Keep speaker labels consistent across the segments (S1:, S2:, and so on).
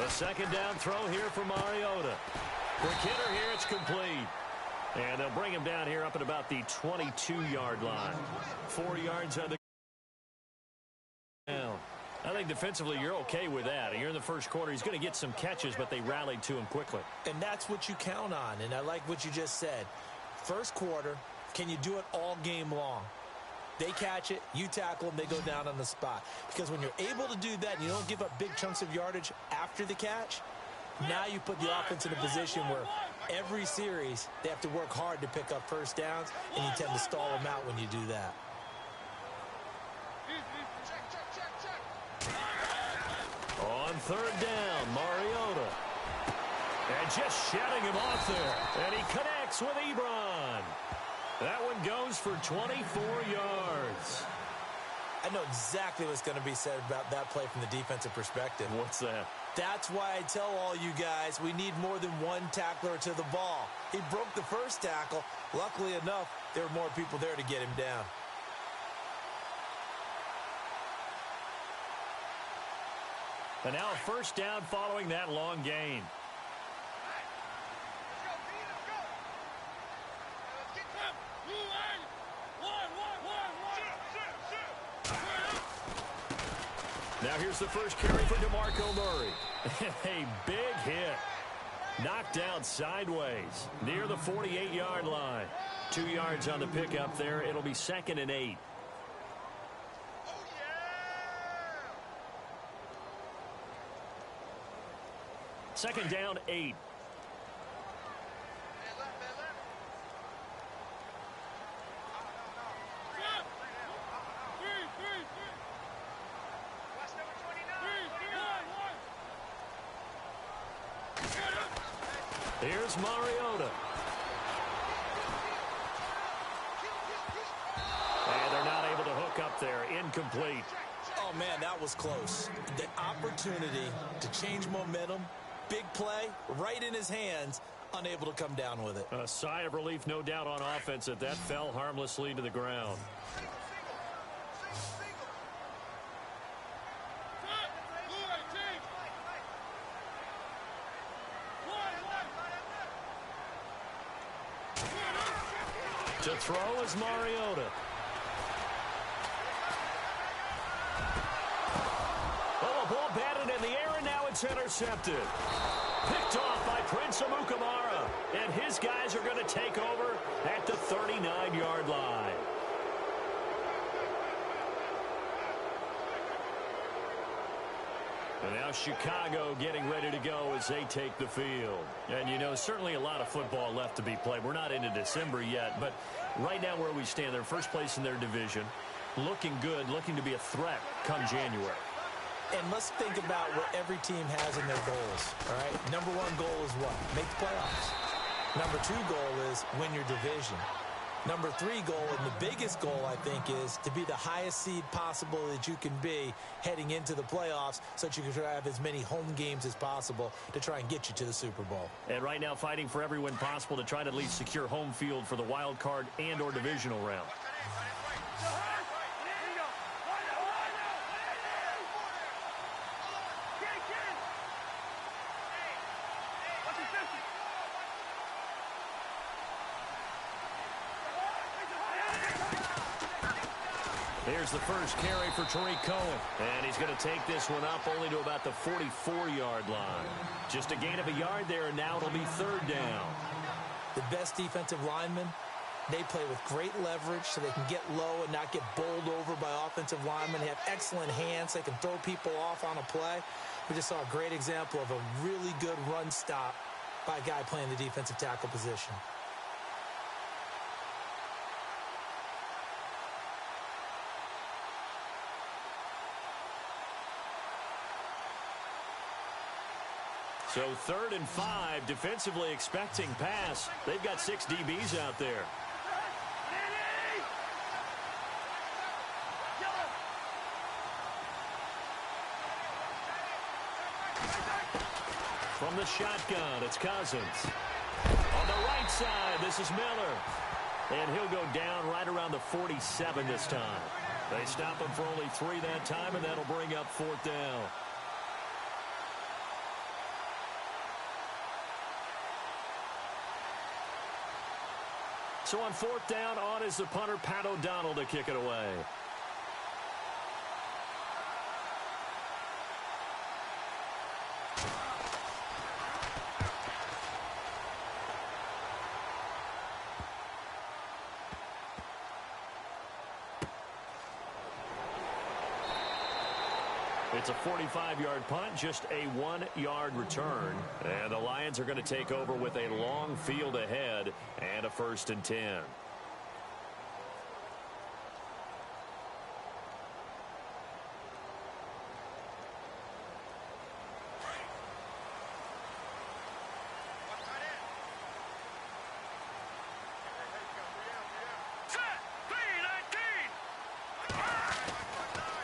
S1: A second down throw here for Mariota. Quick hitter here, it's complete. And they'll bring him down here up at about the 22-yard line. 4 yards on the down. I think defensively you're okay with that. You're in the first quarter. He's going to get some catches, but they rallied to him quickly.
S2: And that's what you count on, and I like what you just said. First quarter, can you do it all game long? They catch it, you tackle them, they go down on the spot. Because when you're able to do that and you don't give up big chunks of yardage after the catch, now you put the offense in a position where every series they have to work hard to pick up first downs, and you tend to stall them out when you do that.
S1: On third down, Mariota. And just shutting him off there. And he connects with Ebron. That one goes for 24 yards.
S2: I know exactly what's going to be said about that play from the defensive perspective.
S1: What's that?
S2: That's why I tell all you guys we need more than one tackler to the ball. He broke the first tackle. Luckily enough, there were more people there to get him down.
S1: And now a first down following that long gain. Now here's the first carry for DeMarco Murray. A big hit. Knocked out sideways near the 48-yard line. 2 yards on the pickup there. It'll be 2nd and 8. Second down, 8. Here's Mariota. And they're not able to hook up there. Incomplete.
S2: Oh, man, that was close. The opportunity to change momentum, big play, right in his hands, unable to come down with it.
S1: A sigh of relief, no doubt, on offense that fell harmlessly to the ground. To throw is Mariota. Oh, a ball batted in the air, and now it's intercepted. Picked off by Prince Amukamara. And his guys are going to take over at the 39-yard line. And now Chicago getting ready to go as they take the field. And, you know, certainly a lot of football left to be played. We're not into December yet, but right now where we stand, they're first place in their division, looking good, looking to be a threat come January.
S2: And let's think about what every team has in their goals, all right? Number one goal is what? Make the playoffs. Number two goal is win your division. Number three goal, and the biggest goal, I think, is to be the highest seed possible that you can be heading into the playoffs so that you can have as many home games as possible to try and get you to the Super Bowl.
S1: And right now fighting for every win possible to try to at least secure home field for the wild card and or divisional round. Here's the first carry for Tariq Cohen. And he's going to take this one up only to about the 44-yard line. Just a gain of a yard there, and now it'll be third down.
S2: The best defensive linemen, they play with great leverage so they can get low and not get bowled over by offensive linemen. They have excellent hands. They can throw people off on a play. We just saw a great example of a really good run stop by a guy playing the defensive tackle position.
S1: So 3rd and 5, defensively expecting pass. They've got 6 DBs out there. From the shotgun, it's Cousins. On the right side, this is Miller. And he'll go down right around the 47 this time. They stop him for only 3 that time, and that'll bring up 4th down. So on fourth down, on is the punter, Pat O'Donnell, to kick it away. It's a 45-yard punt, just a 1-yard return. And the Lions are going to take over with a long field ahead and a 1st and 10.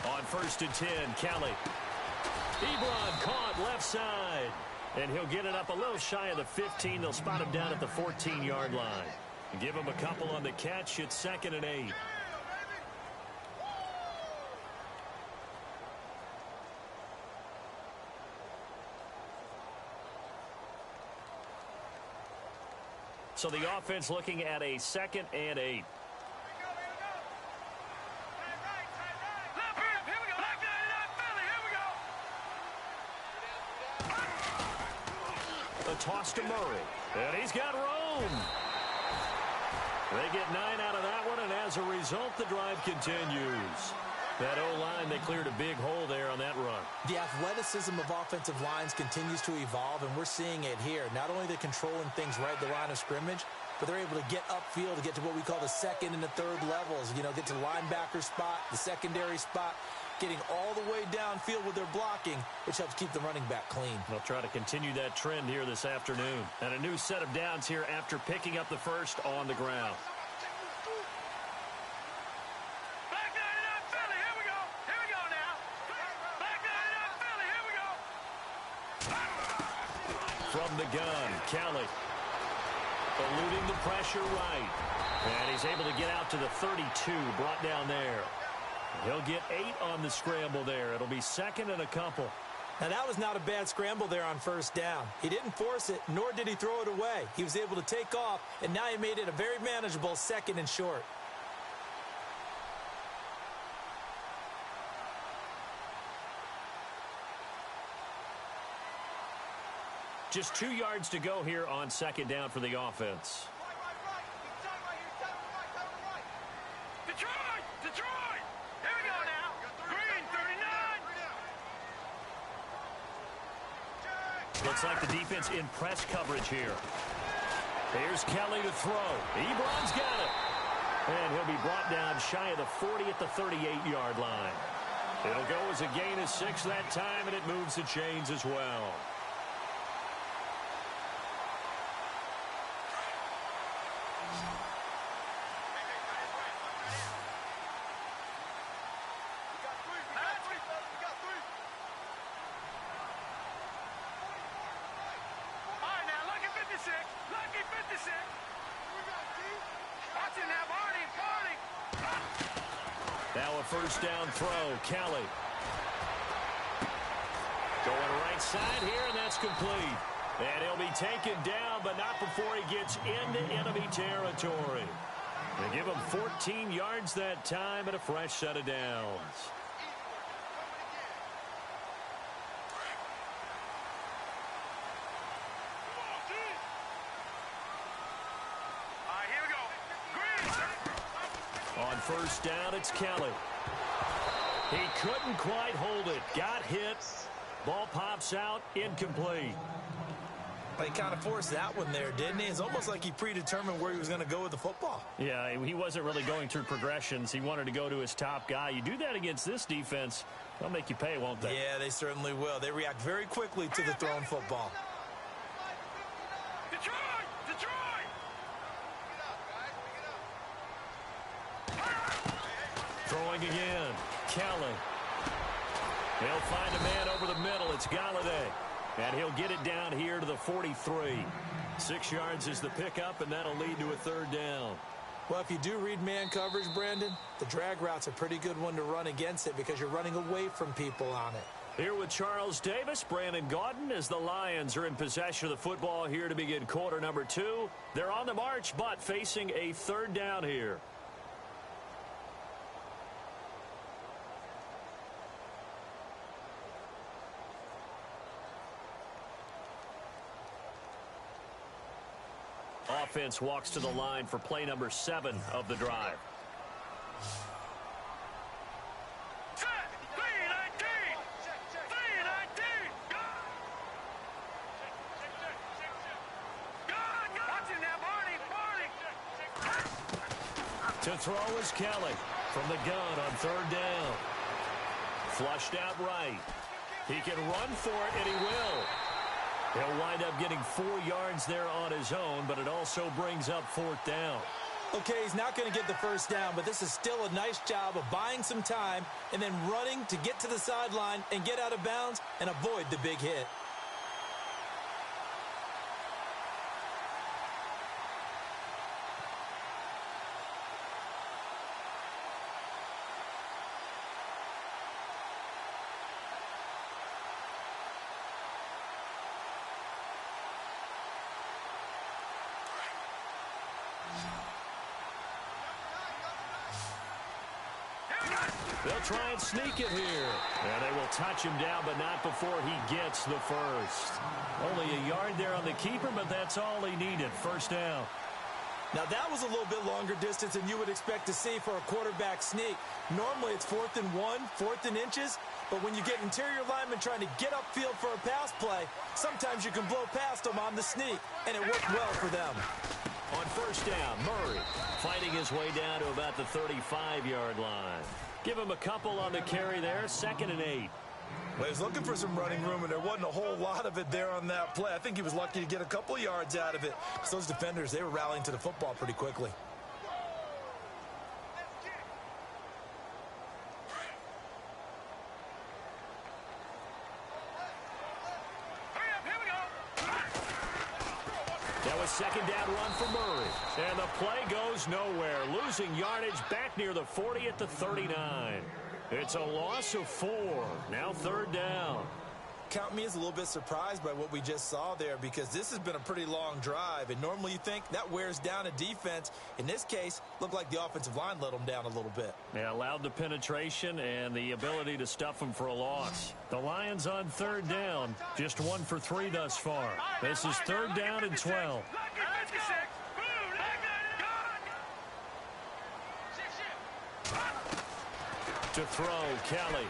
S1: On 1st and 10, Kelly. Ebron caught left side. And he'll get it up a little shy of the 15. They'll spot him down at the 14-yard line. Give him a couple on the catch. It's 2nd and 8. So the offense looking at a 2nd and 8. A toss to Murray. And he's got room. They get 9 out of that one, and as a result, the drive continues. That O-line, they cleared a big hole there on that run.
S2: The athleticism of offensive lines continues to evolve, and we're seeing it here. Not only they're controlling things right at the line of scrimmage, but they're able to get upfield to get to what we call the 2nd and the 3rd levels. You know, get to the linebacker spot, the secondary spot, getting all the way downfield with their blocking, which helps keep the running back clean.
S1: They'll try to continue that trend here this afternoon. And a new set of downs here after picking up the first on the ground. From the gun, Kelly. Eluding the pressure right. And he's able to get out to the 32, brought down there. He'll get 8 on the scramble there. It'll be 2nd and a couple.
S2: Now, that was not a bad scramble there on 1st down. He didn't force it, nor did he throw it away. He was able to take off, and now he made it a very manageable 2nd and short.
S1: Just 2 yards to go here on 2nd down for the offense. Looks like the defense in press coverage here. Here's Kelly to throw. Ebron's got it. And he'll be brought down shy of the 40 at the 38-yard line. It'll go as a gain of 6 that time, and it moves the chains as well. Now a 1st down throw, Kelly. Going right side here, and that's complete. And he'll be taken down, but not before he gets into enemy territory. They give him 14 yards that time and a fresh set of downs. On 1st down, it's Kelly. He couldn't quite hold it. Got hit. Ball pops out. Incomplete.
S2: He kind of forced that one there, didn't he? It's almost like he predetermined where he was going to go with the football.
S1: Yeah, he wasn't really going through progressions. He wanted to go to his top guy. You do that against this defense, they'll make you pay, won't they?
S2: Yeah, they certainly will. They react very quickly to the thrown football.
S1: Throwing again. Kelly. He'll find a man over the middle. It's Galladay. And he'll get it down here to the 43. 6 yards is the pickup, and that'll lead to a 3rd down.
S2: Well, if you do read man coverage, Brandon, the drag route's a pretty good one to run against it because you're running away from people on it.
S1: Here with Charles Davis, Brandon Gaudin, as the Lions are in possession of the football here to begin quarter number 2. They're on the march, but facing a third down here. Offense walks to the line for play number 7 of the drive. To throw is Kelly from the gun on third down. Flushed out right. He can run for it, and he will. He'll wind up getting 4 yards there on his own, but it also brings up fourth down.
S2: Okay, he's not going to get the first down, but this is still a nice job of buying some time and then running to get to the sideline and get out of bounds and avoid the big hit.
S1: They'll try and sneak it here. And they will touch him down, but not before he gets the first. Only a yard there on the keeper, but that's all he needed. First down.
S2: Now, that was a little bit longer distance than you would expect to see for a quarterback sneak. Normally, it's 4th and 1, 4th and inches. But when you get interior linemen trying to get upfield for a pass play, sometimes you can blow past them on the sneak, and it worked well for them.
S1: On first down, Murray fighting his way down to about the 35-yard line. Give him a couple on the carry there, 2nd and 8.
S2: Well, he was looking for some running room, and there wasn't a whole lot of it there on that play. I think he was lucky to get a couple yards out of it. Because those defenders, they were rallying to the football pretty quickly.
S1: That was 2nd down run for Murray. And the play goes nowhere. Losing yardage back near the 40 at the 39. It's a loss of 4. Now 3rd down.
S2: Count me as a little bit surprised by what we just saw there, because this has been a pretty long drive. And normally you think that wears down a defense. In this case, looked like the offensive line let them down a little bit.
S1: They allowed the penetration and the ability to stuff them for a loss. The Lions on 3rd down, just 1 for 3 thus far. This is 3rd down and 12. To throw, Kelly.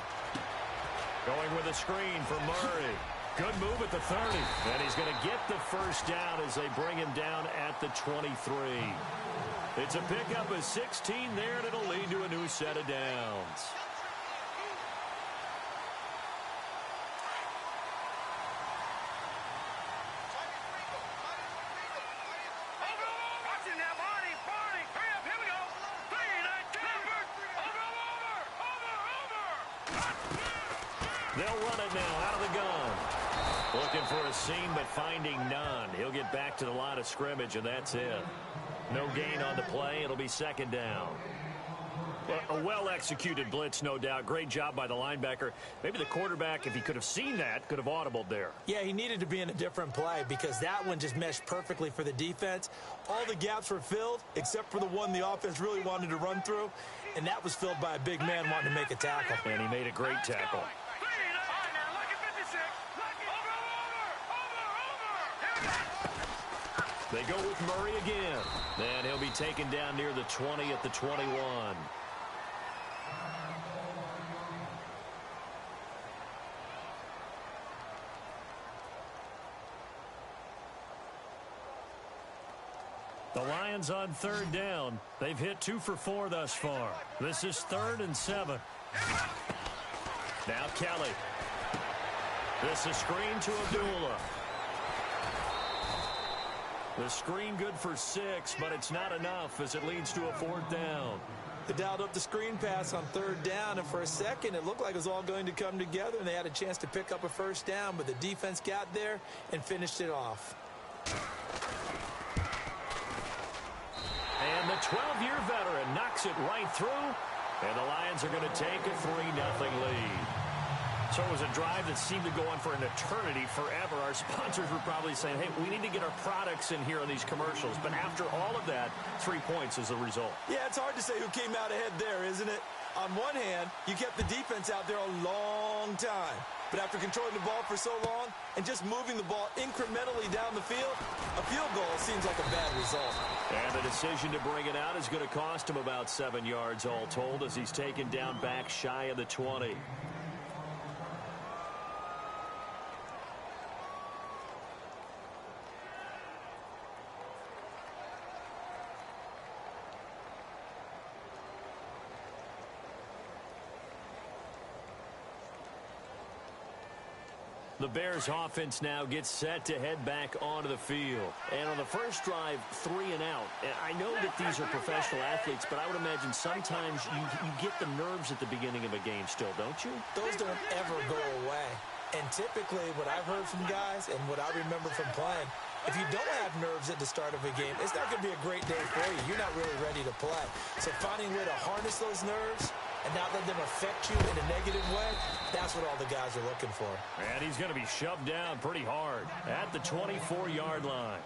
S1: Going with a screen for Murray. Good move at the 30. And he's going to get the first down as they bring him down at the 23. It's a pickup of 16 there, and it'll lead to a new set of downs. They'll run it now out of the gun. Looking for a seam, but finding none. He'll get back to the line of scrimmage, and that's it. No gain on the play. It'll be 2nd down. Well, a well-executed blitz, no doubt. Great job by the linebacker. Maybe the quarterback, if he could have seen that, could have audibled there.
S2: Yeah, he needed to be in a different play because that one just meshed perfectly for the defense. All the gaps were filled except for the one the offense really wanted to run through, and that was filled by a big man wanting to make a tackle.
S1: And he made a great tackle. They go with Murray again. And he'll be taken down near the 20 at the 21. The Lions on 3rd down. They've hit 2 for 4 thus far. This is 3rd and 7. Now Kelly. This is screen to Abdullah. The screen good for 6, but it's not enough as it leads to a 4th down.
S2: They dialed up the screen pass on 3rd down, and for a second it looked like it was all going to come together, and they had a chance to pick up a first down, but the defense got there and finished it off.
S1: And the 12-year veteran knocks it right through, and the Lions are going to take a 3-0 lead. So it was a drive that seemed to go on for an eternity, forever. Our sponsors were probably saying, hey, we need to get our products in here on these commercials. But after all of that, 3 points is the result.
S2: Yeah, it's hard to say who came out ahead there, isn't it? On one hand, you kept the defense out there a long time. But after controlling the ball for so long and just moving the ball incrementally down the field, a field goal seems like a bad result.
S1: And the decision to bring it out is going to cost him about 7 yards all told as he's taken down back shy of the 20. The Bears offense now gets set to head back onto the field. And on the first drive, 3 and out. And I know that these are professional athletes, but I would imagine sometimes you get the nerves at the beginning of a game still, don't you?
S2: Those don't ever go away. And typically what I've heard from guys and what I remember from playing, if you don't have nerves at the start of a game, it's not going to be a great day for you. You're not really ready to play. So finding a way to harness those nerves and not let them affect you in a negative way, that's what all the guys are looking for.
S1: And he's going to be shoved down pretty hard at the 24-yard line.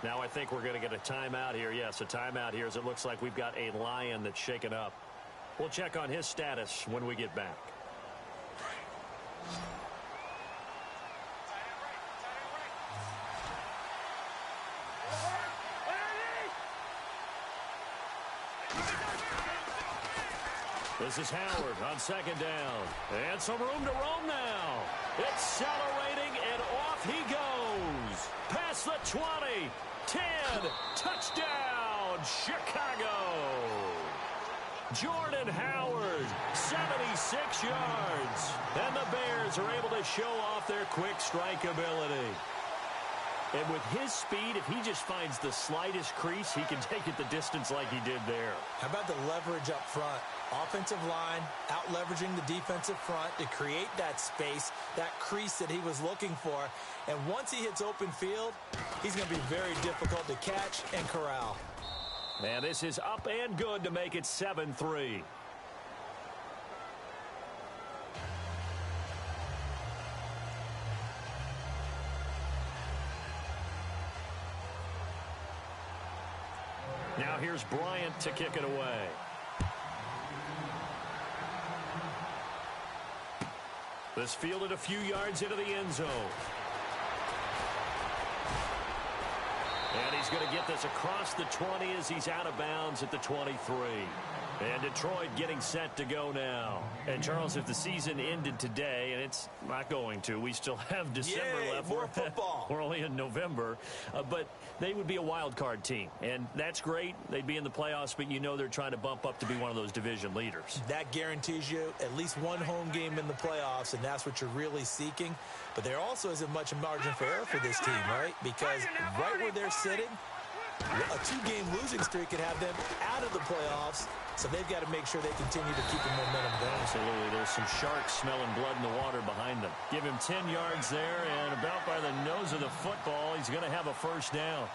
S1: Now I think we're going to get a timeout here. Yes, a timeout here as it looks like we've got a Lion that's shaken up. We'll check on his status when we get back. This is Howard on second down. And some room to roam now. Accelerating, and off he goes. Past the 20. 10. Touchdown, Chicago. Jordan Howard, 76 yards. And the Bears are able to show off their quick strike ability. And with his speed, if he just finds the slightest crease, he can take it the distance like he did there.
S2: How about the leverage up front? Offensive line out-leveraging the defensive front to create that space, that crease that he was looking for. And once he hits open field, he's going to be very difficult to catch and corral.
S1: And this is up and good to make it 7-3. Now here's Bryant to kick it away. This fielded a few yards into the end zone. And he's going to get this across the 20 as he's out of bounds at the 23. And Detroit getting set to go now. And, Charles, if the season ended today, and it's not going to, we still have December left.
S2: More football.
S1: We're only in November. But they would be a wild card team. And that's great. They'd be in the playoffs, but you know they're trying to bump up to be one of those division leaders.
S2: That guarantees you at least one home game in the playoffs, and that's what you're really seeking. But there also isn't much margin for error for this team, right? Because right where they're sitting, a 2-game losing streak could have them out of the playoffs, so they've got to make sure they continue to keep the momentum going.
S1: Absolutely. There's some sharks smelling blood in the water behind them. Give him 10 yards there, and about by the nose of the football, he's going to have a first down.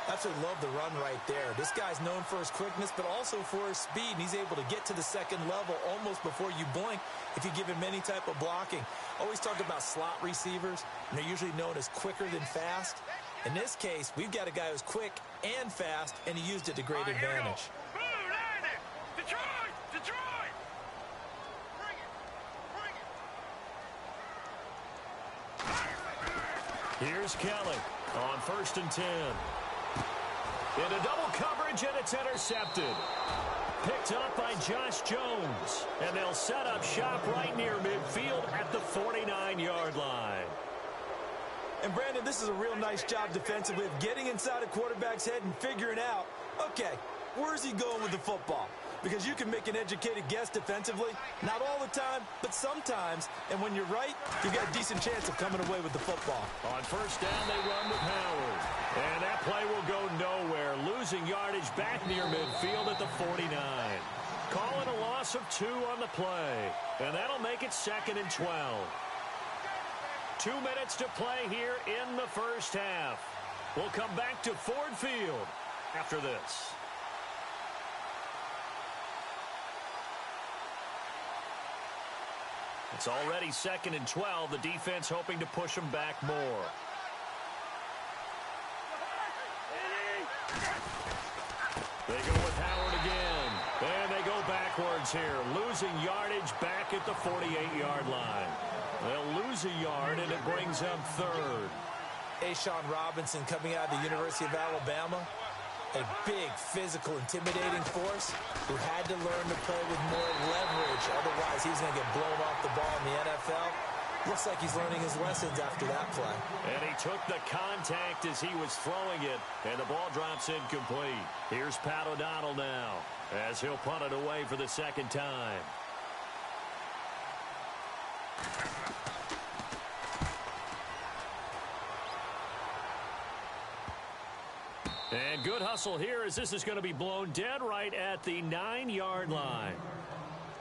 S2: Absolutely love the run right there. This guy's known for his quickness, but also for his speed. And he's able to get to the second level almost before you blink if you give him any type of blocking. Always talk about slot receivers, and they're usually known as quicker than fast. In this case, we've got a guy who's quick and fast, and he used it to great advantage.
S3: Detroit! Bring it!
S1: Here's Kelly on 1st and 10. Into double coverage, and it's intercepted. Picked up by Josh Jones. And they'll set up shop right near midfield at the 49-yard line.
S2: And, Brandon, this is a real nice job defensively of getting inside a quarterback's head and figuring out, okay, where's he going with the football? Because you can make an educated guess defensively. Not all the time, but sometimes. And when you're right, you've got a decent chance of coming away with the football.
S1: On first down, they run with Howard. And that play will go nowhere. Losing yardage back near midfield at the 49. Calling a loss of 2 on the play. And that'll make it 2nd and 12. 2 minutes to play here in the first half. We'll come back to Ford Field after this. It's already 2nd and 12. The defense hoping to push them back more. They go with Howard again. And they go backwards here. Losing yardage back at the 48-yard line. They'll lose a yard, and it brings up 3rd.
S2: Ashawn Robinson coming out of the University of Alabama. A big, physical, intimidating force who had to learn to play with more leverage. Otherwise, he's going to get blown off the ball in the NFL. Looks like he's learning his lessons after that play.
S1: And he took the contact as he was throwing it, and the ball drops incomplete. Here's Pat O'Donnell now as he'll punt it away for the 2nd time. And good hustle here as this is going to be blown dead right at the 9-yard line.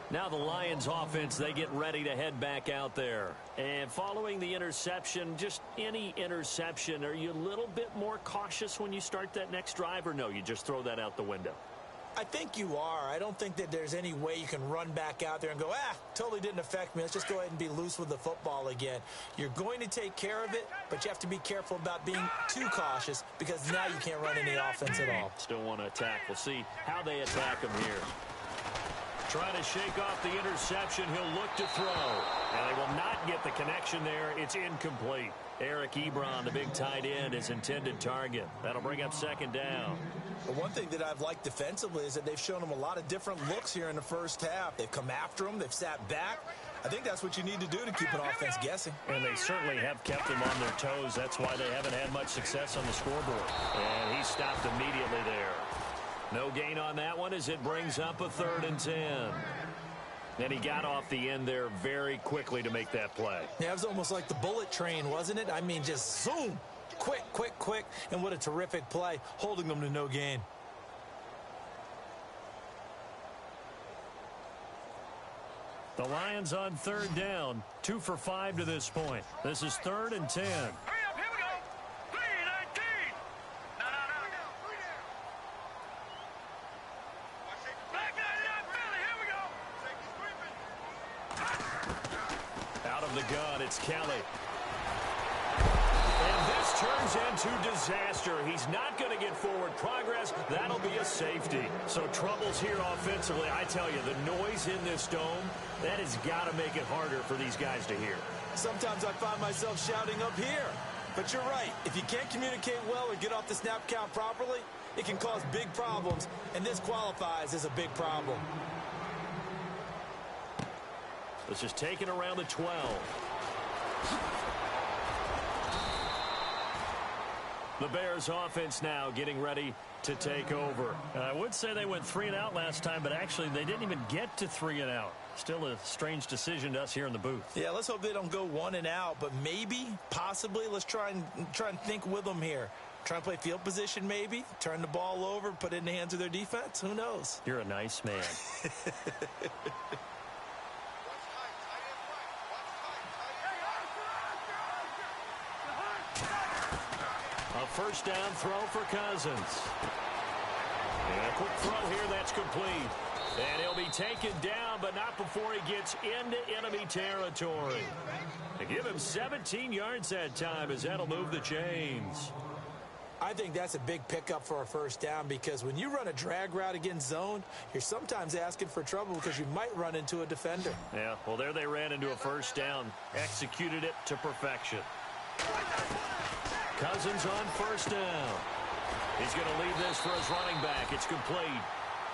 S1: Now the Lions offense, they get ready to head back out there. And following the interception, just any interception, are you a little bit more cautious when you start that next drive, or no, you just throw that out the window?
S2: I think you are. I don't think that there's any way you can run back out there and go, totally didn't affect me. Let's just go ahead and be loose with the football again. You're going to take care of it, but you have to be careful about being too cautious because now you can't run any offense at all.
S1: Still want to attack. We'll see how they attack him here. Trying to shake off the interception. He'll look to throw. And they will not get the connection there. It's incomplete. Eric Ebron, the big tight end, is intended target. That'll bring up 2nd down.
S2: The one thing that I've liked defensively is that they've shown them a lot of different looks here in the first half. They've come after them. They've sat back. I think that's what you need to do to keep an offense guessing.
S1: And they certainly have kept them on their toes. That's why they haven't had much success on the scoreboard. And he stopped immediately there. No gain on that one as it brings up a 3rd and 10. And he got off the end there very quickly to make that play.
S2: Yeah, it was almost like the bullet train, wasn't it? I mean, just zoom. Quick, quick, quick. And what a terrific play, holding them to no gain.
S1: The Lions on 3rd down. 2 for 5 to this point. This is 3rd and 10. The gun, it's Kelly. And this turns into disaster. He's not going to get forward progress. That'll be a safety. So troubles here offensively. I tell you, the noise in this dome, that has got to make it harder for these guys to hear.
S2: Sometimes I find myself shouting up here. But you're right. If you can't communicate well or get off the snap count properly, it can cause big problems. And this qualifies as a big problem.
S1: This is taken around the 12. The Bears offense now getting ready to take over. I would say they went 3 and out last time, but actually they didn't even get to 3 and out. Still a strange decision to us here in the booth.
S2: Yeah, let's hope they don't go 1 and out, but maybe, possibly, let's try and think with them here. Try and play field position maybe, turn the ball over, put it in the hands of their defense. Who knows?
S1: You're a nice man. A first down throw for Cousins. And a quick throw here, that's complete. And he'll be taken down, but not before he gets into enemy territory. They give him 17 yards that time as that'll move the chains.
S2: I think that's a big pickup for a first down because when you run a drag route against zone, you're sometimes asking for trouble because you might run into a defender.
S1: Yeah, well, there they ran into a first down, executed it to perfection. Cousins on first down. He's going to leave this for his running back. It's complete.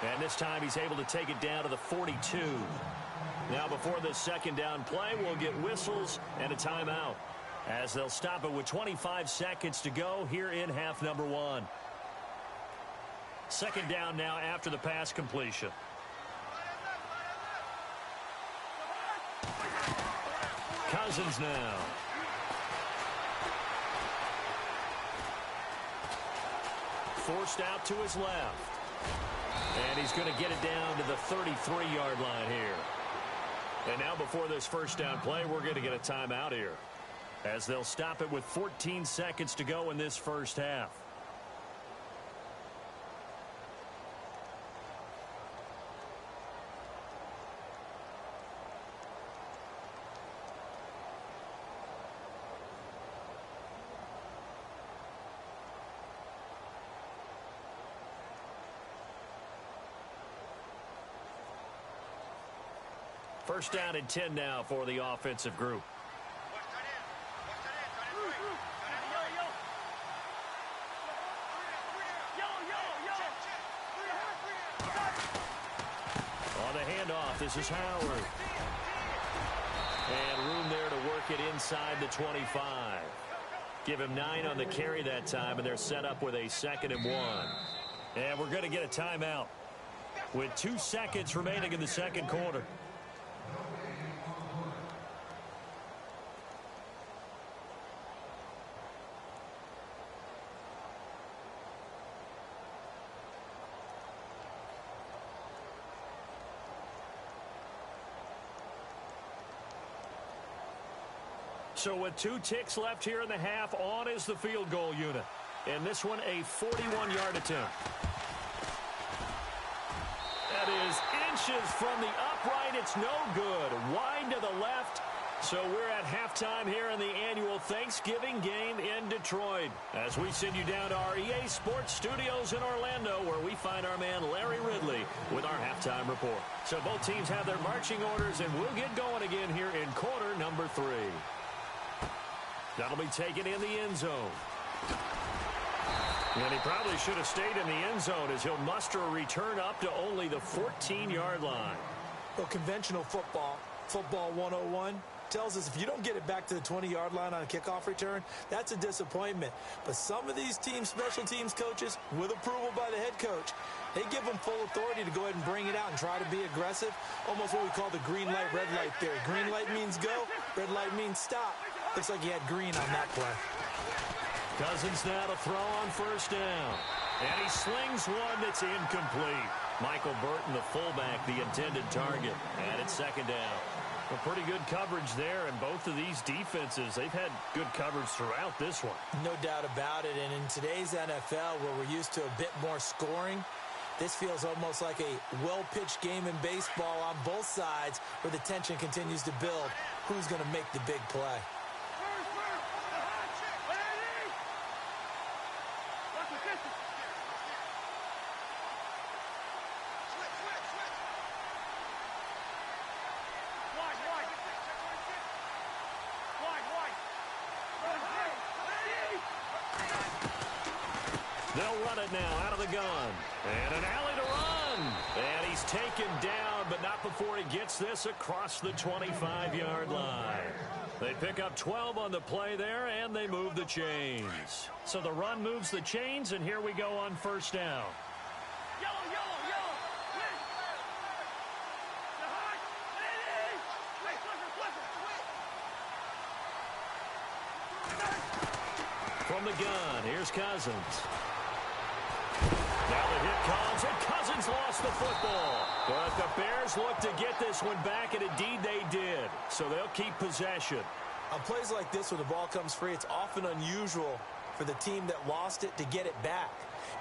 S1: And this time he's able to take it down to the 42. Now before this second down play, we'll get whistles and a timeout, as they'll stop it with 25 seconds to go here in half number 1. Second down now after the pass completion. Cousins now. Forced out to his left. And he's going to get it down to the 33-yard line here. And now before this first down play, we're going to get a timeout here, as they'll stop it with 14 seconds to go in this first half. First down and 10 now for the offensive group. On the handoff, this is Howard. And room there to work it inside the 25. Give him 9 on the carry that time, and they're set up with a 2nd and 1. And we're going to get a timeout with 2 seconds remaining in the second quarter. So with 2 ticks left here in the half, on is the field goal unit. And this one a 41-yard attempt. That is inches from the upright. It's no good. Wide to the left. So we're at halftime here in the annual Thanksgiving game in Detroit. As we send you down to our EA Sports Studios in Orlando, where we find our man Larry Ridley with our halftime report. So both teams have their marching orders, and we'll get going again here in quarter number 3. That'll be taken in the end zone. And he probably should have stayed in the end zone as he'll muster a return up to only the 14-yard line.
S2: Well, conventional football 101, tells us if you don't get it back to the 20-yard line on a kickoff return, that's a disappointment. But some of these teams, special teams coaches, with approval by the head coach, they give them full authority to go ahead and bring it out and try to be aggressive. Almost what we call the green light, red light theory. Green light means go, red light means stop. Looks like he had green on that play.
S1: Cousins now to throw on first down. And he slings one that's incomplete. Michael Burton, the fullback, the intended target. And it's 2nd down. Well, pretty good coverage there, and both of these defenses, they've had good coverage throughout this one.
S2: No doubt about it, and in today's NFL, where we're used to a bit more scoring, this feels almost like a well-pitched game in baseball on both sides, where the tension continues to build. Who's going to make the big play?
S1: They'll run it now out of the gun. And an alley to run. And he's taken down, but not before he gets this across the 25-yard line. They pick up 12 on the play there, and they move the chains. So the run moves the chains, and here we go on first down. From the gun, here's Cousins. Now the hit comes, and Cousins lost the football. But the Bears look to get this one back, and indeed they did. So they'll keep possession.
S2: On plays like this where the ball comes free, it's often unusual for the team that lost it to get it back.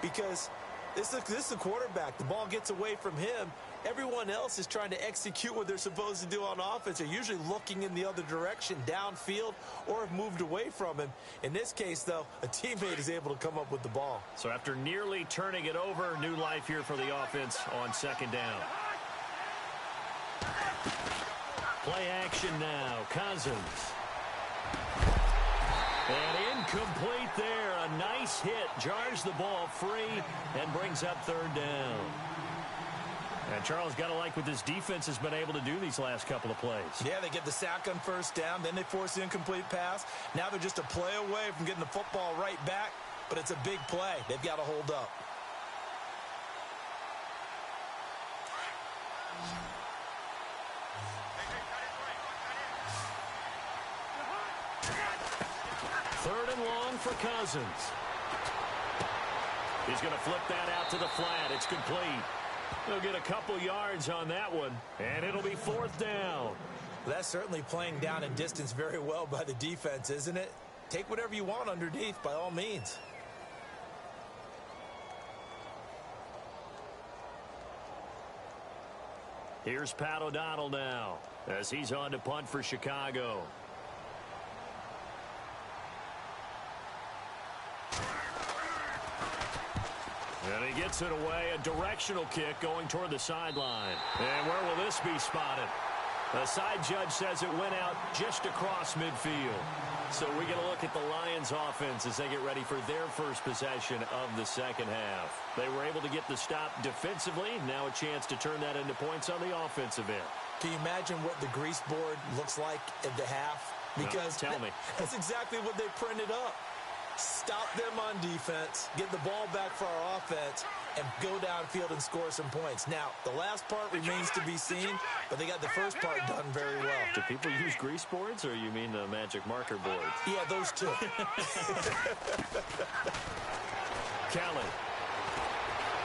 S2: Because this is the quarterback. The ball gets away from him. Everyone else is trying to execute what they're supposed to do on offense. They're usually looking in the other direction, downfield, or have moved away from him. In this case, though, a teammate is able to come up with the ball.
S1: So after nearly turning it over, new life here for the offense on 2nd down. Play action now. Cousins. And incomplete there. A nice hit. Jars the ball free and brings up 3rd down. And Charles, got to like what this defense has been able to do these last couple of plays.
S2: Yeah, they get the sack on first down. Then they force the incomplete pass. Now they're just a play away from getting the football right back. But it's a big play. They've got to hold up.
S1: Third and long for Cousins. He's going to flip that out to the flat. It's complete. They'll get a couple yards on that one, and it'll be 4th down.
S2: That's certainly playing down in distance very well by the defense, isn't it? Take whatever you want underneath, by all means.
S1: Here's Pat O'Donnell now as he's on to punt for Chicago. And he gets it away, a directional kick going toward the sideline. And where will this be spotted? The side judge says it went out just across midfield. So we get a look at the Lions offense as they get ready for their first possession of the second half. They were able to get the stop defensively. Now a chance to turn that into points on the offensive end.
S2: Can you imagine what the grease board looks like at the half? Because
S1: no, tell me.
S2: That's exactly what they printed up. Stop them on defense, get the ball back for our offense, and go downfield and score some points. Now, the last part remains to be seen, but they got the first part done very well.
S1: Do people use grease boards, or you mean the magic marker boards?
S2: Yeah, those two.
S1: Kelly.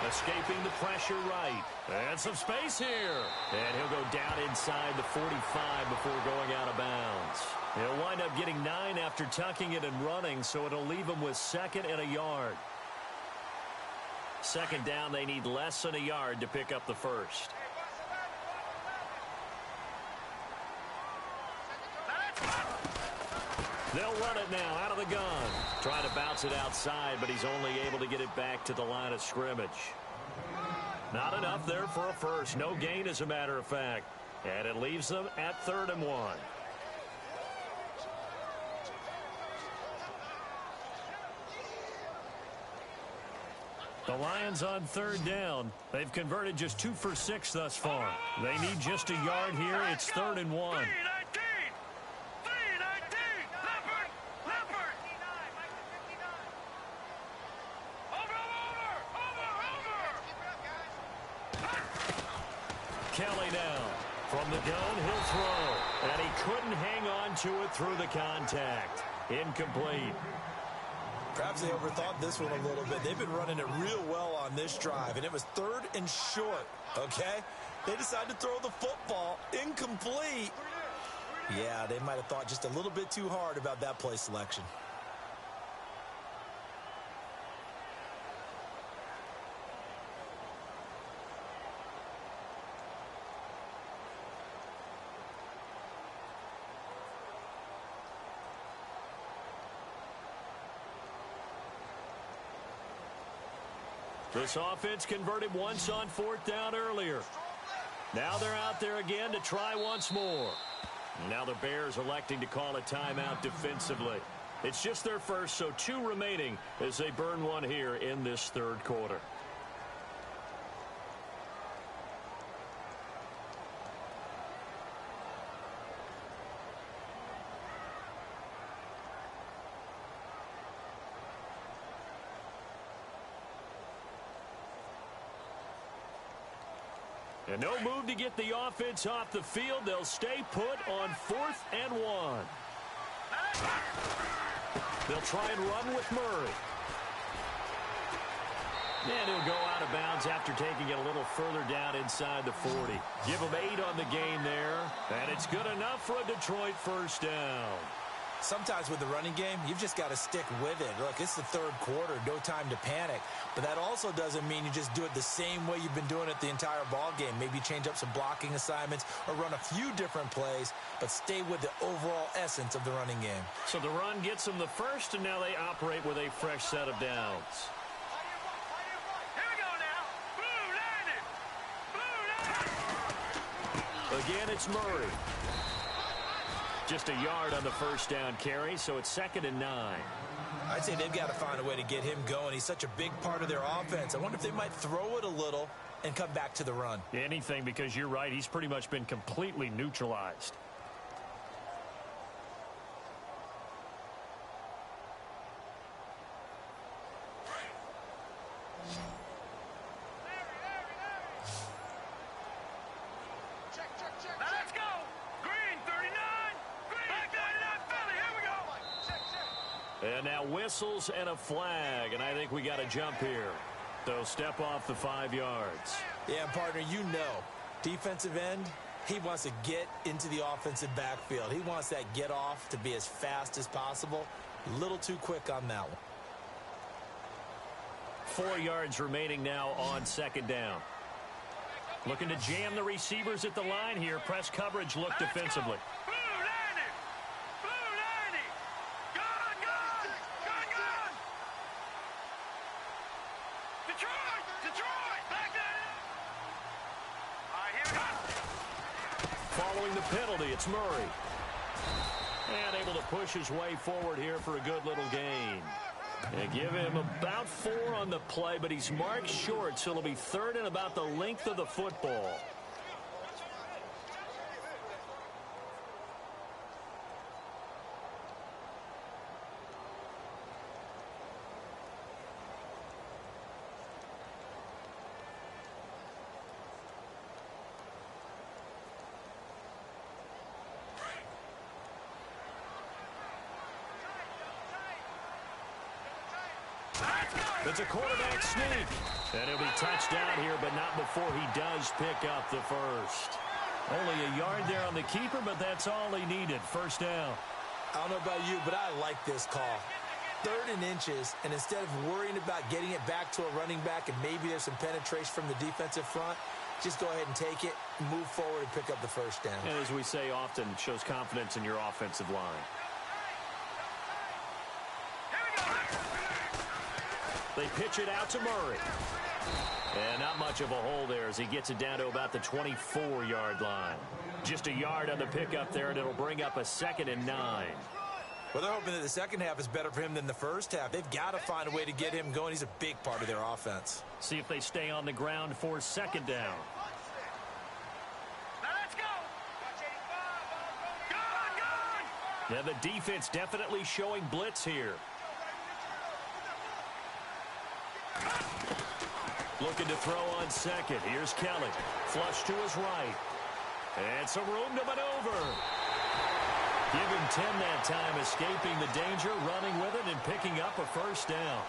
S1: Escaping the pressure right. And some space here. And he'll go down inside the 45 before going out of bounds. He'll wind up getting 9 after tucking it and running, so it'll leave him with 2nd and a yard. 2nd down, they need less than a yard to pick up the first. They'll run it now out of the gun. Trying to bounce it outside, but he's only able to get it back to the line of scrimmage. Not enough there for a first. No gain, as a matter of fact. And it leaves them at 3rd and 1. The Lions on 3rd down. They've converted just 2 for 6 thus far. They need just a yard here. It's 3rd and 1. Kelly now. From the gun, he'll throw. And he couldn't hang on to it through the contact. Incomplete.
S2: Perhaps they overthought this one a little bit. They've been running it real well on this drive, and it was 3rd and short, okay? They decided to throw the football. Incomplete. Yeah, they might have thought just a little bit too hard about that play selection.
S1: This offense converted once on 4th down earlier. Now they're out there again to try once more. Now the Bears electing to call a timeout defensively. It's just their first, so 2 remaining as they burn one here in this 3rd quarter. And no move to get the offense off the field. They'll stay put on 4th and 1. They'll try and run with Murray. And he'll go out of bounds after taking it a little further down inside the 40. Give him 8 on the game there. And it's good enough for a Detroit first down.
S2: Sometimes with the running game, you've just got to stick with it. Look, it's the 3rd quarter, no time to panic. But that also doesn't mean you just do it the same way you've been doing it the entire ball game. Maybe change up some blocking assignments or run a few different plays, but stay with the overall essence of the running game.
S1: So the run gets them the first, and now they operate with a fresh set of downs. Again, it's Murray. Just a yard on the first down carry, so it's 2nd and 9.
S2: I'd say they've got to find a way to get him going. He's such a big part of their offense. I wonder if they might throw it a little and come back to the run.
S1: Anything, because you're right. He's pretty much been completely neutralized. And now whistles and a flag, and I think we got a jump here. So step off the 5 yards.
S2: Yeah, partner, you know, defensive end, he wants to get into the offensive backfield. He wants that get off to be as fast as possible. A little too quick on that one.
S1: 4 yards remaining now on 2nd down. Looking to jam the receivers at the line here. Press coverage look defensively. Following the penalty, it's Murray. And able to push his way forward here for a good little gain. And give him about 4 on the play, but he's marked short, so it'll be 3rd and about the length of the football. It's a quarterback sneak. And he'll be touched down here, but not before he does pick up the first. Only a yard there on the keeper, but that's all he needed. First down.
S2: I don't know about you, but I like this call. 3rd and inches, and instead of worrying about getting it back to a running back and maybe there's some penetration from the defensive front, just go ahead and take it, move forward, and pick up the first down.
S1: And as we say often, shows confidence in your offensive line. They pitch it out to Murray. And not much of a hole there as he gets it down to about the 24-yard line. Just a yard on the pickup there, and it'll bring up a 2nd and 9.
S2: Well, they're hoping that the second half is better for him than the first half. They've got to find a way to get him going. He's a big part of their offense.
S1: See if they stay on the ground for 2nd down.
S3: Now let's go.
S1: Yeah, the defense definitely showing blitz here. Looking to throw on 2nd. Here's Kelly. Flush to his right. And some room to maneuver. Give him 10 that time, escaping the danger, running with it, and picking up a first down.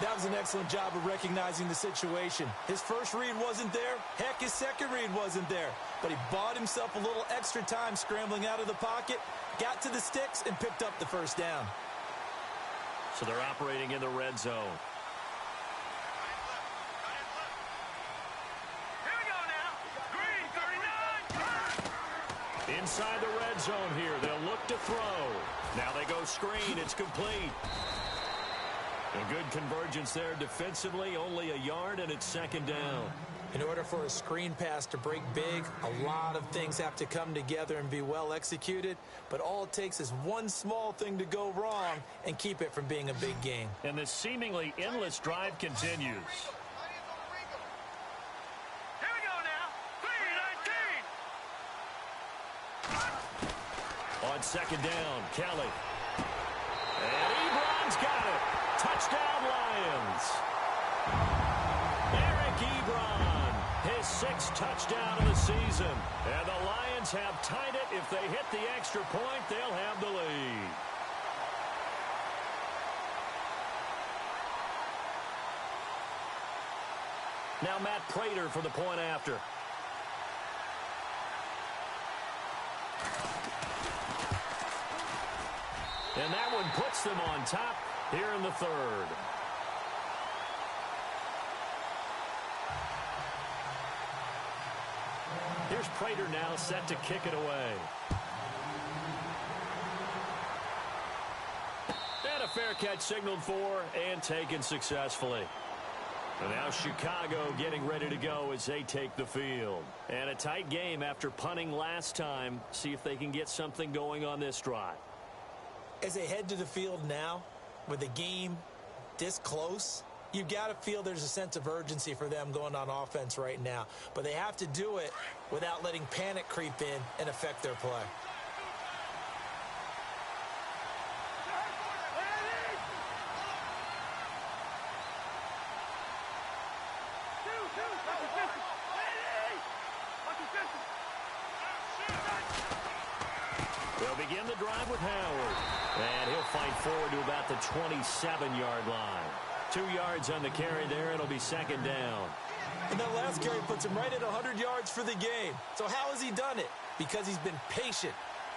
S2: That was an excellent job of recognizing the situation. His first read wasn't there. Heck, his second read wasn't there. But he bought himself a little extra time scrambling out of the pocket, got to the sticks, and picked up the first down.
S1: So they're operating in the red zone. Inside the red zone here. They'll look to throw. Now they go screen. It's complete. A good convergence there defensively. Only a yard, and it's 2nd down.
S2: In order for a screen pass to break big, a lot of things have to come together and be well executed. But all it takes is one small thing to go wrong and keep it from being a big game.
S1: And this seemingly endless drive continues. On 2nd down, Kelly. And Ebron's got it. Touchdown, Lions. Eric Ebron, his 6th touchdown of the season. And the Lions have tied it. If they hit the extra point, they'll have the lead. Now Matt Prater for the point after. And that one puts them on top here in the 3rd. Here's Prater now set to kick it away. And a fair catch signaled for and taken successfully. And now Chicago getting ready to go as they take the field. And a tight game after punting last time. See if they can get something going on this drive.
S2: As they head to the field now, with the game this close, you've got to feel there's a sense of urgency for them going on offense right now. But they have to do it without letting panic creep in and affect their play.
S1: They'll begin the drive with Howard. And he'll fight forward to about the 27-yard line. 2 yards on the carry there. It'll be 2nd down.
S2: And that last carry puts him right at 100 yards for the game. So how has he done it? Because he's been patient,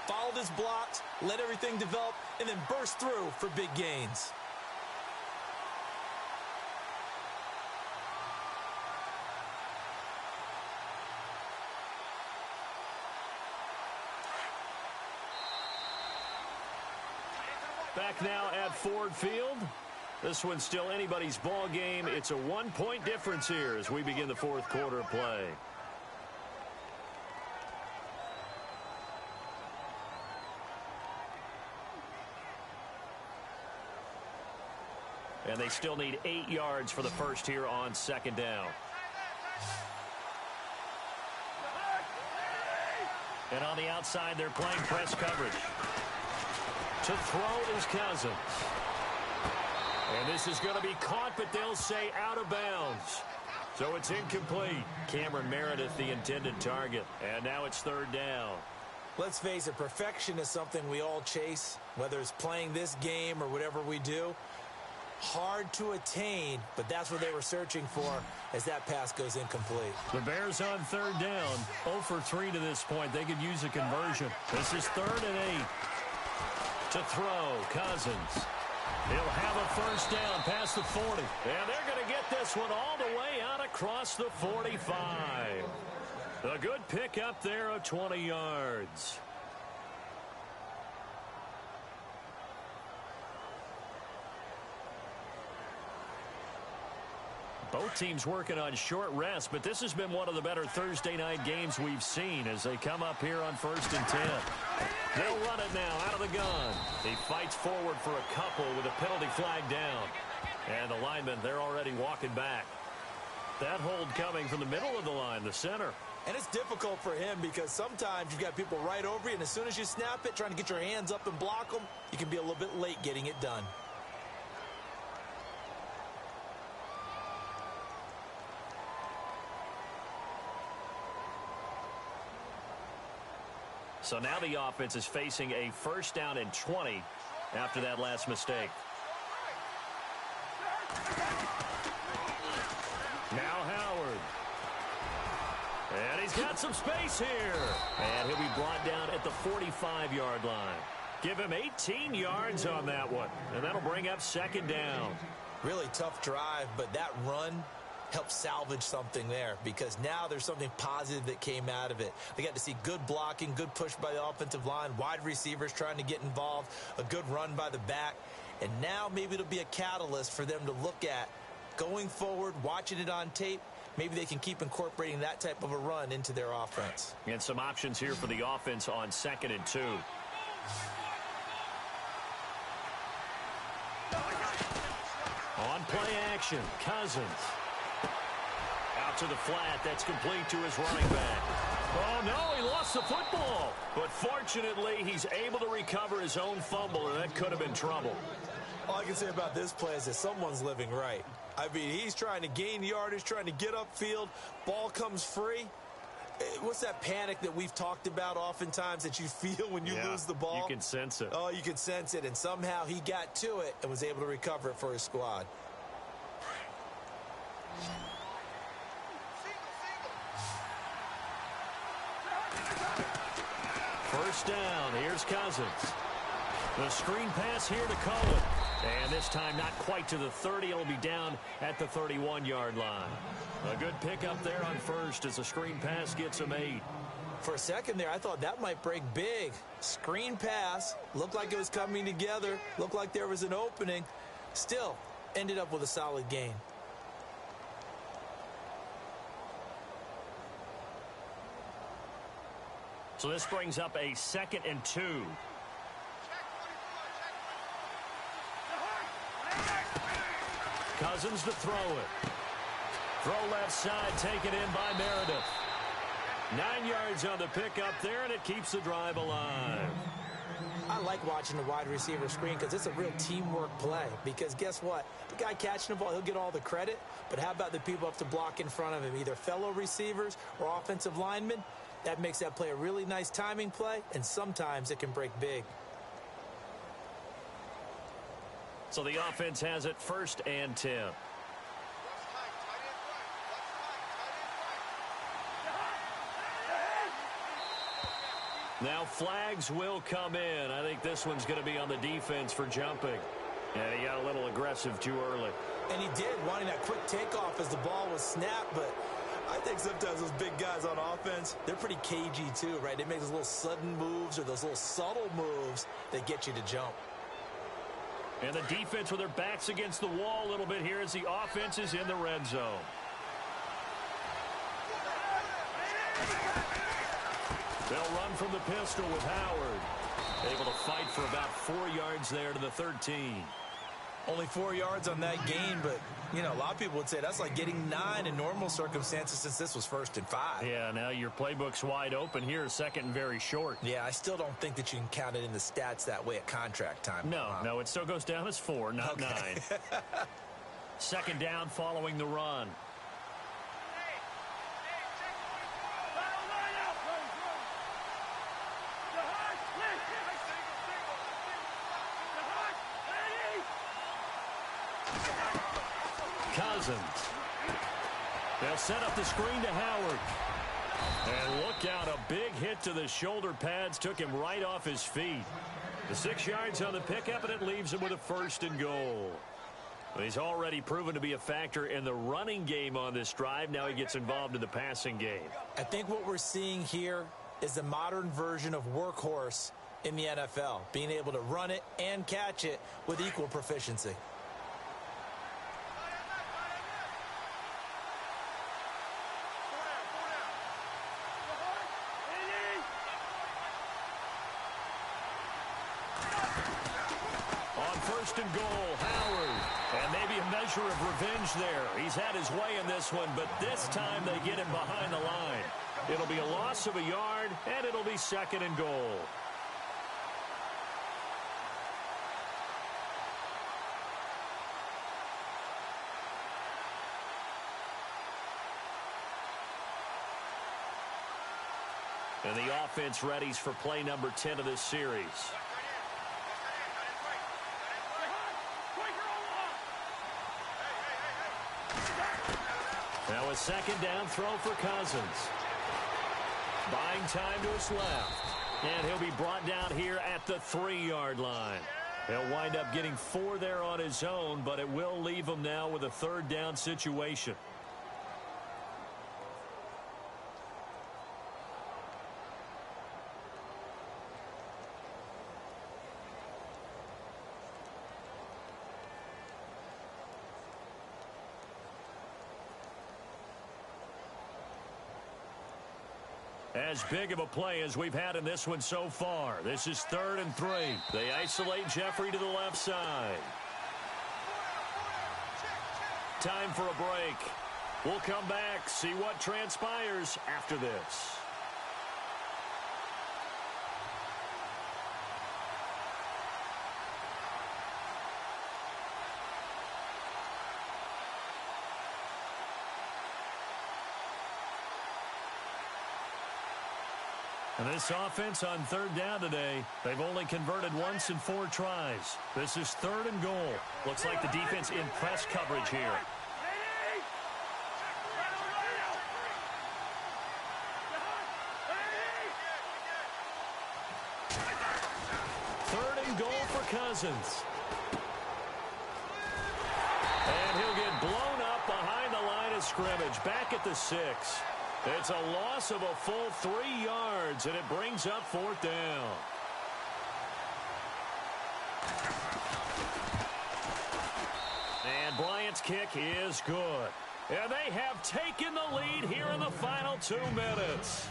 S2: followed his blocks, let everything develop, and then burst through for big gains.
S1: Back now at Ford Field. This one's still anybody's ball game. It's a 1-point difference here as we begin the 4th quarter of play. And they still need 8 yards for the first here on second down. And on the outside, they're playing press coverage. To throw is Cousins. And this is going to be caught, but they'll say out of bounds. So it's incomplete. Cameron Meredith, the intended target. And now it's third down.
S2: Let's face it, perfection is something we all chase, whether it's playing this game or whatever we do. Hard to attain, but that's what they were searching for as that pass goes incomplete.
S1: The Bears on third down, 0 for 3 to this point. They could use a conversion. This is 3rd and 8. To throw, Cousins. He'll have a first down past the 40. And they're going to get this one all the way out across the 45. A good pick up there of 20 yards. Both teams working on short rest, but this has been one of the better Thursday night games we've seen as they come up here on 1st and 10. They'll run it now out of the gun. He fights forward for a couple with a penalty flag down. And the linemen, they're already walking back. That hold coming from the middle of the line, the center.
S2: And it's difficult for him because sometimes you've got people right over you, and as soon as you snap it, trying to get your hands up and block them, you can be a little bit late getting it done.
S1: So now the offense is facing a first down and 20 after that last mistake. Now Howard. And he's got some space here. And he'll be brought down at the 45-yard line. Give him 18 yards on that one. And that'll bring up second down.
S2: Really tough drive, but that run help salvage something there because now there's something positive that came out of it. They got to see good blocking, good push by the offensive line, wide receivers trying to get involved, a good run by the back, and now maybe it'll be a catalyst for them to look at going forward, watching it on tape. Maybe they can keep incorporating that type of a run into their offense.
S1: And some options here for the offense on 2nd and 2. On play action, Cousins. Out to the flat. That's complete to his running back. Oh, no, he lost the football. But fortunately, he's able to recover his own fumble, and that could have been trouble.
S2: All I can say about this play is that someone's living right. I mean, he's trying to gain yardage, trying to get upfield. Ball comes free. What's that panic that we've talked about oftentimes that you feel when you lose the ball?
S1: You can sense it.
S2: Oh, you can sense it, and somehow he got to it and was able to recover it for his squad.
S1: First down. Here's Cousins. The screen pass here to Cohen. And this time not quite to the 30. It'll be down at the 31-yard line. A good pickup there on first as the screen pass gets him 8.
S2: For a second there, I thought that might break big. Screen pass. Looked like it was coming together. Looked like there was an opening. Still, ended up with a solid gain.
S1: So this brings up a 2nd and 2. Cousins to throw it. Throw left side, taken in by Meredith. 9 yards on the pickup there, and it keeps the drive alive.
S2: I like watching the wide receiver screen because it's a real teamwork play. Because guess what? The guy catching the ball, he'll get all the credit. But how about the people up to block in front of him, either fellow receivers or offensive linemen? That makes that play a really nice timing play, and sometimes it can break big.
S1: So the offense has it 1st and 10. Now flags will come in. I think this one's going to be on the defense for jumping. And he got a little aggressive too early.
S2: And he did, wanting that quick takeoff as the ball was snapped, but I think sometimes those big guys on offense, they're pretty cagey too, right? They make those little sudden moves or those little subtle moves that get you to jump.
S1: And the defense with their backs against the wall a little bit here as the offense is in the red zone. They'll run from the pistol with Howard. Able to fight for about 4 yards there to the 13.
S2: Only 4 yards on that gain, but, you know, a lot of people would say that's like getting 9 in normal circumstances since this was 1st and 5.
S1: Yeah, now your playbook's wide open here, 2nd and very short.
S2: Yeah, I still don't think that you can count it in the stats that way at contract time.
S1: No, it still goes down as 4, not 9. 2nd down following the run. Cousins. They'll set up the screen to Howard. And look out, a big hit to the shoulder pads took him right off his feet. The 6 yards on the pickup, and it leaves him with a 1st and goal. He's already proven to be a factor in the running game on this drive. Now he gets involved in the passing game.
S2: I think what we're seeing here is the modern version of workhorse in the NFL, being able to run it and catch it with equal proficiency.
S1: On 1st and goal, Howard. And maybe a measure of revenge there. He's had his way in this one, but this time they get him behind the line. It'll be a loss of a yard, and it'll be 2nd and goal. And the offense readies for play number 10 of this series. Now a 2nd down throw for Cousins. Buying time to his left. And he'll be brought down here at the 3-yard line. He'll wind up getting 4 there on his own, but it will leave him now with a 3rd down situation. As big of a play as we've had in this one so far. This is 3rd and 3. They isolate Jeffrey to the left side. Time for a break. We'll come back, see what transpires after this. And this offense on 3rd down today, they've only converted once in 4 tries. This is 3rd and goal. Looks like the defense in press coverage here. 3rd and goal for Cousins. And he'll get blown up behind the line of scrimmage, back at the 6. It's a loss of a full 3 yards, and it brings up 4th down. And Bryant's kick is good. And they have taken the lead here in the final 2 minutes.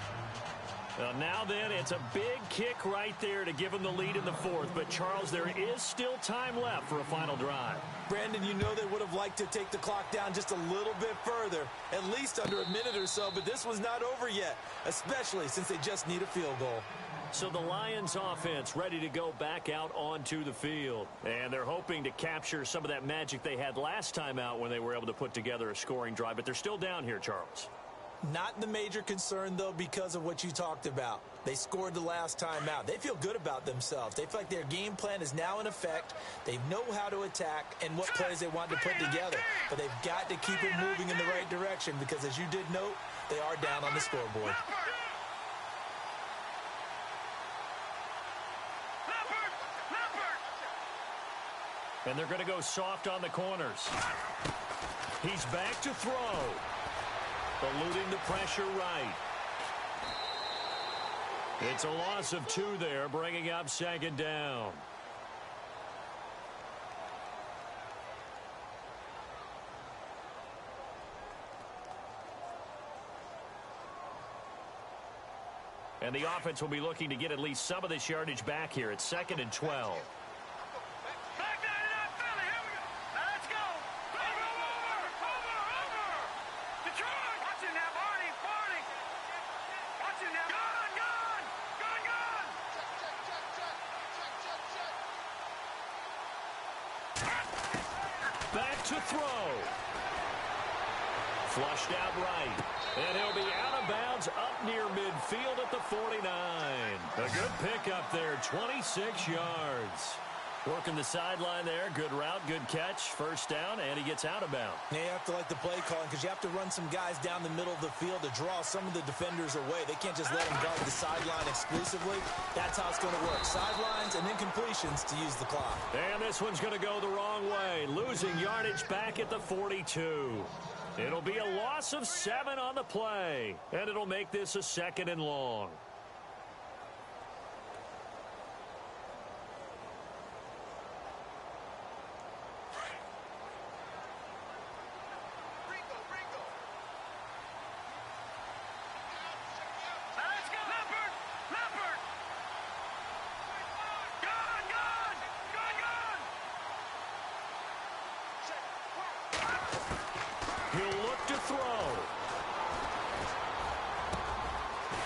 S1: Now then, it's a big kick right there to give them the lead in the 4th. But, Charles, there is still time left for a final drive.
S2: Brandon, you know they would have liked to take the clock down just a little bit further, at least under a minute or so. But this was not over yet, especially since they just need a field goal.
S1: So the Lions offense ready to go back out onto the field. And they're hoping to capture some of that magic they had last time out when they were able to put together a scoring drive. But they're still down here, Charles.
S2: Not the major concern, though, because of what you talked about. They scored the last time out. They feel good about themselves. They feel like their game plan is now in effect. They know how to attack and what plays they want to put together. But they've got to keep it moving in the right direction because, as you did note, they are down on the scoreboard.
S1: And they're going to go soft on the corners. He's back to throw. Eluding the pressure right. It's a loss of 2 there, bringing up 2nd down. And the offense will be looking to get at least some of this yardage back here. It's 2nd and 12. back to throw. Flushed out right. And he'll be out of bounds up near midfield at the 49. A good pickup there, 26 yards. Working the sideline there. Good route, good catch. First down, and he gets out of bounds.
S2: Yeah, you have to like the play calling because you have to run some guys down the middle of the field to draw some of the defenders away. They can't just let them guard the sideline exclusively. That's how it's going to work. Sidelines and then completions to use the clock.
S1: And this one's going to go the wrong way. Losing yardage back at the 42. It'll be a loss of 7 on the play, and it'll make this a 2nd and long. He'll look to throw.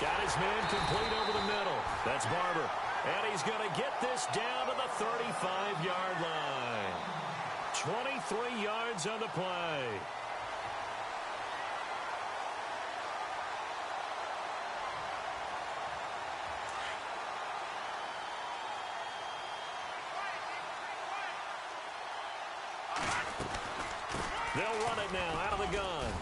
S1: Got his man complete over the middle. That's Barber. And he's going to get this down to the 35-yard line. 23 yards on the play. They'll run it now out of the gun.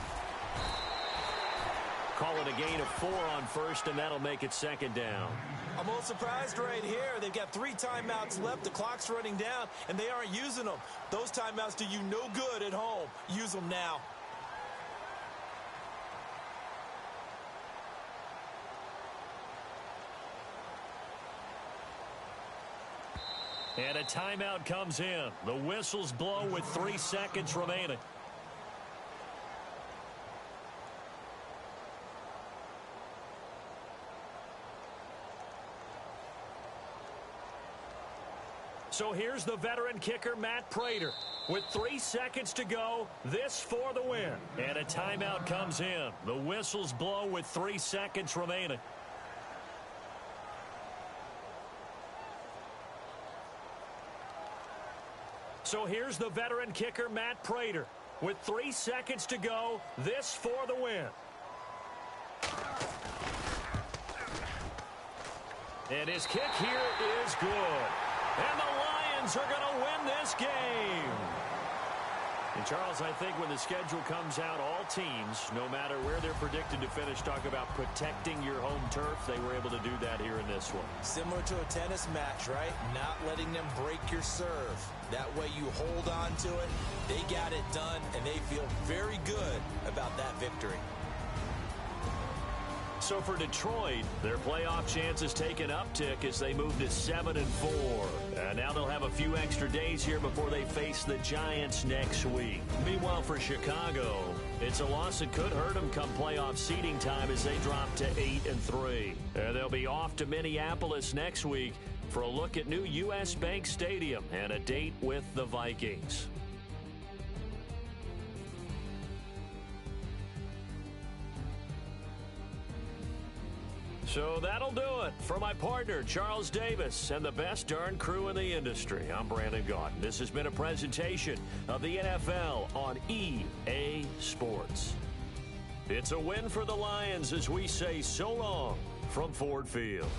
S1: Call it a gain of 4 on first, and that'll make it 2nd down.
S2: I'm a little surprised right here. They've got 3 timeouts left. The clock's running down, and they aren't using them. Those timeouts do you no good at home. Use them now.
S1: And a timeout comes in. The whistles blow with 3 seconds remaining. So here's the veteran kicker, Matt Prater. With 3 seconds to go, this for the win. And a timeout comes in. The whistles blow with 3 seconds remaining. So here's the veteran kicker, Matt Prater. With 3 seconds to go, this for the win. And his kick here is good. And the Lions are going to win this game. And, Charles, I think when the schedule comes out, all teams, no matter where they're predicted to finish, talk about protecting your home turf. They were able to do that here in this one.
S2: Similar to a tennis match, right? Not letting them break your serve. That way you hold on to it. They got it done, and they feel very good about that victory.
S1: So for Detroit, their playoff chances take an uptick as they move to 7-4. And now they'll have a few extra days here before they face the Giants next week. Meanwhile, for Chicago, it's a loss that could hurt them come playoff seeding time as they drop to 8-3. And they'll be off to Minneapolis next week for a look at new U.S. Bank Stadium and a date with the Vikings. So that'll do it. For my partner, Charles Davis, and the best darn crew in the industry, I'm Brandon Gaudin. This has been a presentation of the NFL on EA Sports. It's a win for the Lions as we say so long from Ford Field.